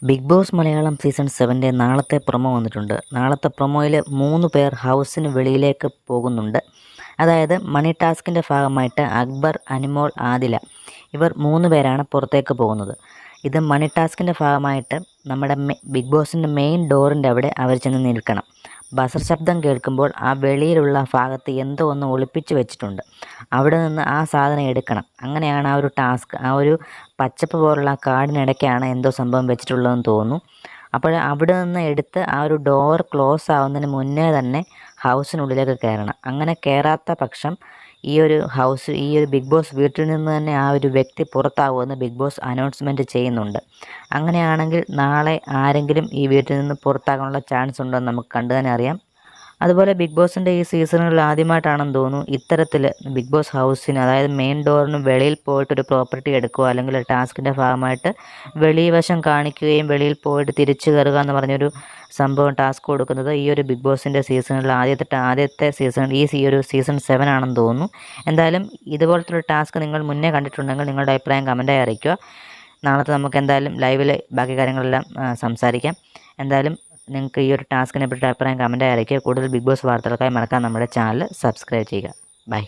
Big boss Malayalam season 7ൻ്റെ നാളത്തെ promo വന്നിട്ടുണ്ട്. നാളത്തെ പ്രൊമോയിൽ 3 പേർ ഹൗസിന് വെളിയിലേക്ക് പോകുന്നുണ്ട്. അതായത് മണി ടാസ്കിൻ്റെ ഭാഗമായിട്ട് അക്ബർ, അനിമോൾ, ആദില ഇവർ 3 പേരാണ് പുറത്തേക്ക് പോകുന്നത്. ഇത് മണി ടാസ്കിൻ്റെ ഭാഗമായിട്ട് നമ്മുടെ ബിഗ് ബോസിൻ്റെ മെയിൻ ഡോറിൻ്റെ അവിടെ അവർ ചെന്ന് നിൽക്കണം. ബസർ ശബ്ദം കേൾക്കുമ്പോൾ ആ വെളിയിലുള്ള ഭാഗത്ത് എന്തോ ഒന്ന് ഒളിപ്പിച്ച് വെച്ചിട്ടുണ്ട്. അവിടെ നിന്ന് ആ സാധനം എടുക്കണം. അങ്ങനെയാണ് ആ ഒരു ടാസ്ക്. ആ ഒരു പച്ചപ്പ് പോലുള്ള കാടിനിടയ്ക്കാണ് എന്തോ സംഭവം വെച്ചിട്ടുള്ളതെന്ന് തോന്നുന്നു. അപ്പോൾ അവിടെ നിന്ന് എടുത്ത് ആ ഒരു ഡോർ ക്ലോസ് ആവുന്നതിന് മുന്നേ തന്നെ ഹൗസിനുള്ളിലേക്ക് കയറണം. അങ്ങനെ കയറാത്ത പക്ഷം ഈ ഒരു ബിഗ് ബോസ് വീട്ടിൽ നിന്ന് തന്നെ ആ ഒരു വ്യക്തി പുറത്താവുമെന്ന് ബിഗ് ബോസ് അനൗൺസ്മെൻറ്റ് ചെയ്യുന്നുണ്ട്. അങ്ങനെയാണെങ്കിൽ നാളെ ആരെങ്കിലും ഈ വീട്ടിൽ നിന്ന് പുറത്താകാനുള്ള ചാൻസ് ഉണ്ടെന്ന് നമുക്ക് കണ്ടു തന്നെ അറിയാം. അതുപോലെ ബിഗ് ബോസിൻ്റെ ഈ സീസണുകളിൽ ആദ്യമായിട്ടാണെന്ന് തോന്നുന്നു ഇത്തരത്തിൽ ബിഗ് ബോസ് ഹൗസിന്, അതായത് മെയിൻ ഡോറിന് വെളിയിൽ പോയിട്ടൊരു പ്രോപ്പർട്ടി എടുക്കുക, അല്ലെങ്കിൽ ടാസ്കിൻ്റെ ഭാഗമായിട്ട് വെളിവശം കാണിക്കുകയും വെളിയിൽ പോയിട്ട് തിരിച്ചു കയറുക എന്ന് പറഞ്ഞൊരു സംഭവം ടാസ്ക് കൊടുക്കുന്നത് ഈ ഒരു ബിഗ് ബോസിൻ്റെ സീസണിൽ ആദ്യത്തെ സീസൺ ഈ ഒരു സീസൺ 7 ആണെന്ന് തോന്നുന്നു. എന്തായാലും ഇതുപോലത്തെ ഒരു ടാസ്ക് നിങ്ങൾ മുന്നേ കണ്ടിട്ടുണ്ടെങ്കിൽ നിങ്ങളുടെ അഭിപ്രായം കമൻറ്റായി അറിയിക്കുക. നാളത്തെ നമുക്ക് എന്തായാലും ലൈവിൽ ബാക്കി കാര്യങ്ങളെല്ലാം സംസാരിക്കാം. എന്തായാലും നിങ്ങൾക്ക് ഈ ഒരു ടാസ്കിനെ പറ്റി അഭിപ്രായം കമൻറ്റായി അറിയിക്കുക. കൂടുതൽ ബിഗ് ബോസ് വാർത്തകൾക്കായി മറക്കാൻ നമ്മുടെ ചാനൽ സബ്സ്ക്രൈബ് ചെയ്യുക. ബൈ.